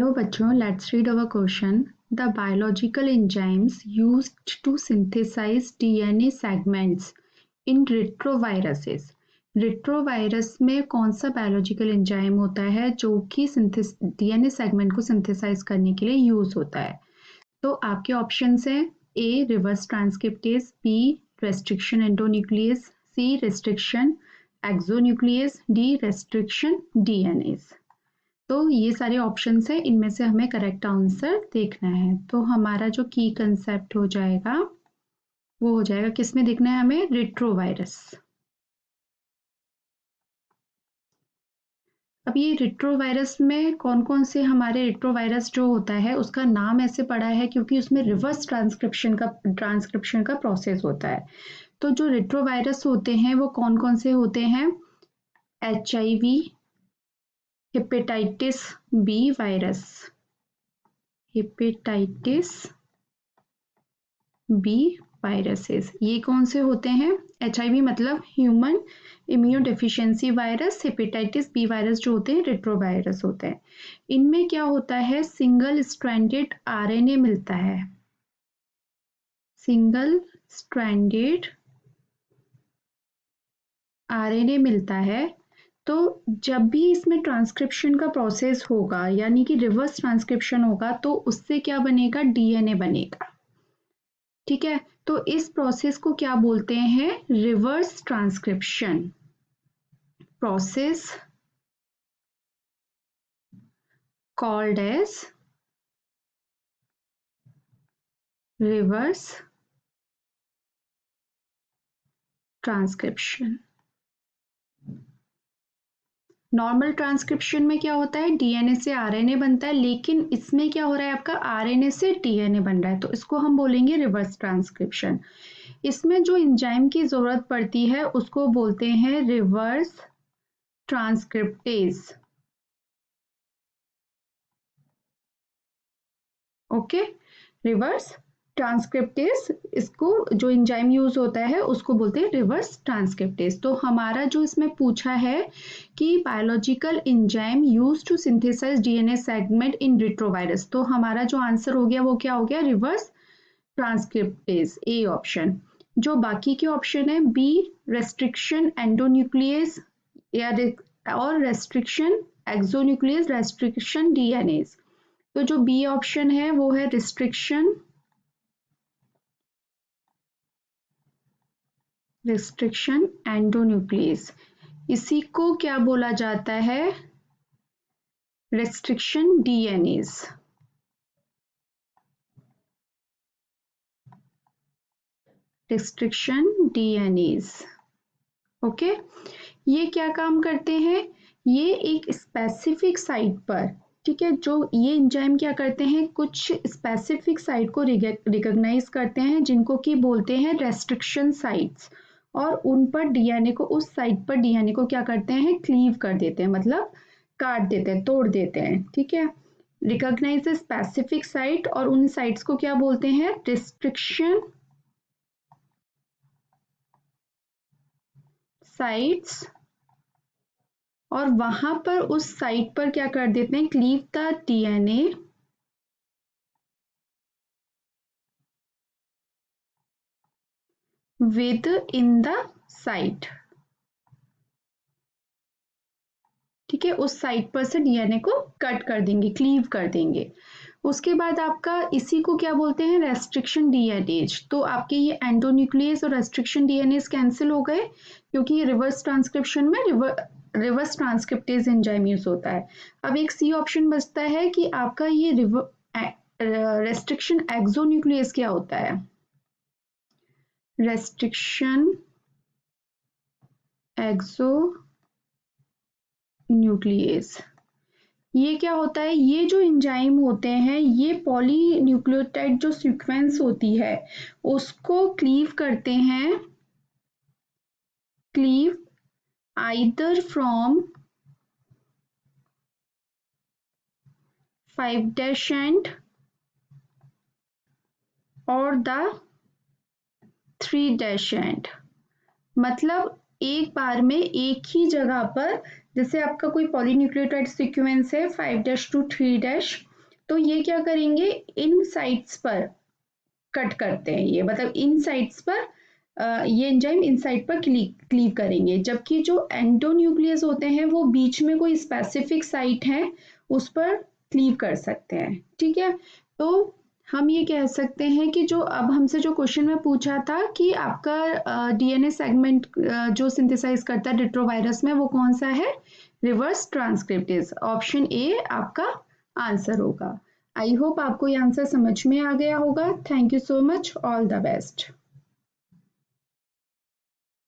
Hello बच्चों, let's read our question. The biological enzymes used to synthesize DNA segments in retroviruses. Retrovirus में कौन सा biological enzyme होता है जो कि डीएनए सेगमेंट को सिंथेसाइज करने के लिए यूज होता है? तो आपके ऑप्शंस हैं A reverse transcriptase, B restriction endonuclease, C restriction exonuclease, D restriction DNase. तो ये सारे ऑप्शंस हैं, इनमें से हमें करेक्ट आंसर देखना है। तो हमारा जो की कंसेप्ट हो जाएगा वो हो जाएगा, किसमें देखना है हमें? रिट्रोवायरस। अब ये रिट्रोवायरस में कौन कौन से हमारे रिट्रोवायरस जो होता है उसका नाम ऐसे पड़ा है क्योंकि उसमें रिवर्स ट्रांसक्रिप्शन का प्रोसेस होता है। तो जो रिट्रोवायरस होते हैं वो कौन कौन से होते हैं? HIV, hepatitis B virus, hepatitis B viruses, ये कौन से होते हैं? HIV मतलब human immune deficiency virus, hepatitis B virus जो होते हैं रिट्रोवायरस होते हैं। इनमें क्या होता है? सिंगल स्ट्रैंडेड RNA मिलता है, सिंगल स्ट्रैंडेड RNA मिलता है। तो जब भी इसमें ट्रांसक्रिप्शन का प्रोसेस होगा यानी कि रिवर्स ट्रांसक्रिप्शन होगा तो उससे क्या बनेगा? DNA बनेगा। ठीक है, तो इस प्रोसेस को क्या बोलते हैं? Reverse transcription process called as reverse transcription. Normal transcription में क्या होता है? डीएनए से आरएनए बनता है, लेकिन इसमें क्या हो रहा है? आपका आरएनए से डीएनए बन रहा है, तो इसको हम बोलेंगे रिवर्स ट्रांसक्रिप्शन। इसमें जो एंजाइम की जरूरत पड़ती है उसको बोलते हैं reverse transcriptase. Okay, reverse transcriptase, इसको जो एंजाइम यूज होता है उसको बोलते हैं रिवर्स ट्रांसक्रिप्टेज। तो हमारा जो इसमें पूछा है कि biological enzyme use to synthesize DNA segment in retrovirus, तो हमारा जो आंसर हो गया वो क्या हो गया? Reverse transcriptase, A option. जो बाकी के ऑप्शन है बी रेस्ट्रिक्शन एंडोन्यूक्लियस या और रेस्ट्रिक्शन एक्सोन्यूक्लियस, रेस्ट्रिक्शन डीएनएज। तो जो बी ऑप्शन है वो है रिस्ट्रिक्शन एंडोन्यूक्लियस। इसी को क्या बोला जाता है? Restriction DNAs. Restriction DNAs. Okay, ये क्या काम करते हैं? ये एक स्पेसिफिक साइट पर, ठीक है, जो ये एंजाइम क्या करते हैं? कुछ स्पेसिफिक साइट को रिकॉग्नाइज करते हैं जिनको कि बोलते हैं रेस्ट्रिक्शन साइट्स, और उन पर डीएनए को, उस साइट पर डीएनए को क्या करते हैं? क्लीव कर देते हैं, मतलब काट देते हैं, तोड़ देते हैं। ठीक है, रिकॉग्नाइज स्पेसिफिक साइट, और उन साइट्स को क्या बोलते हैं? रिस्ट्रिक्शन साइट्स, और वहां पर उस साइट पर क्या कर देते हैं? Cleave the DNA with in the site. ठीक है, उस साइट पर से डीएनए को कट कर देंगे, क्लीव कर देंगे। उसके बाद आपका इसी को क्या बोलते हैं? Restriction DNase. तो आपके ये एंडोन्यूक्लियस और रेस्ट्रिक्शन डीएनएज कैंसिल हो गए क्योंकि रिवर्स ट्रांसक्रिप्शन में रिवर्स ट्रांसक्रिप्टेज एंजाइम यूज होता है। अब एक सी ऑप्शन बचता है कि आपका ये रेस्ट्रिक्शन एक्सोन्यूक्लियस क्या होता है? रेस्ट्रिक्शन एक्सोन्यूक्लियस, ये क्या होता है? ये जो एंजाइम होते हैं ये पॉलीन्यूक्लियोटाइड जो सीक्वेंस होती है उसको क्लीव करते हैं, क्लीव आइदर फ्रॉम 5' एंड और द 3' एंड। मतलब एक बार में एक ही जगह पर, जैसे आपका कोई पॉलीन्यूक्लियोटाइड सीक्वेंस है 5' to 3', तो ये क्या करेंगे, इन साइट्स पर कट करते हैं, ये मतलब इन साइट्स पर ये एंजाइम इन साइट पर क्लीव करेंगे, जबकि जो एंडोन्यूक्लियस होते हैं वो बीच में कोई स्पेसिफिक साइट है उस पर क्लीव कर सकते हैं। ठीक है, तो हम ये कह सकते हैं कि जो अब हमसे जो क्वेश्चन में पूछा था कि आपका डीएनए सेगमेंट जो सिंथेसाइज करता है रेट्रोवायरस में वो कौन सा है, रिवर्स ट्रांसक्रिप्टेज, ऑप्शन ए आपका आंसर होगा। आई होप आपको ये आंसर समझ में आ गया होगा। Thank you so much, all the best.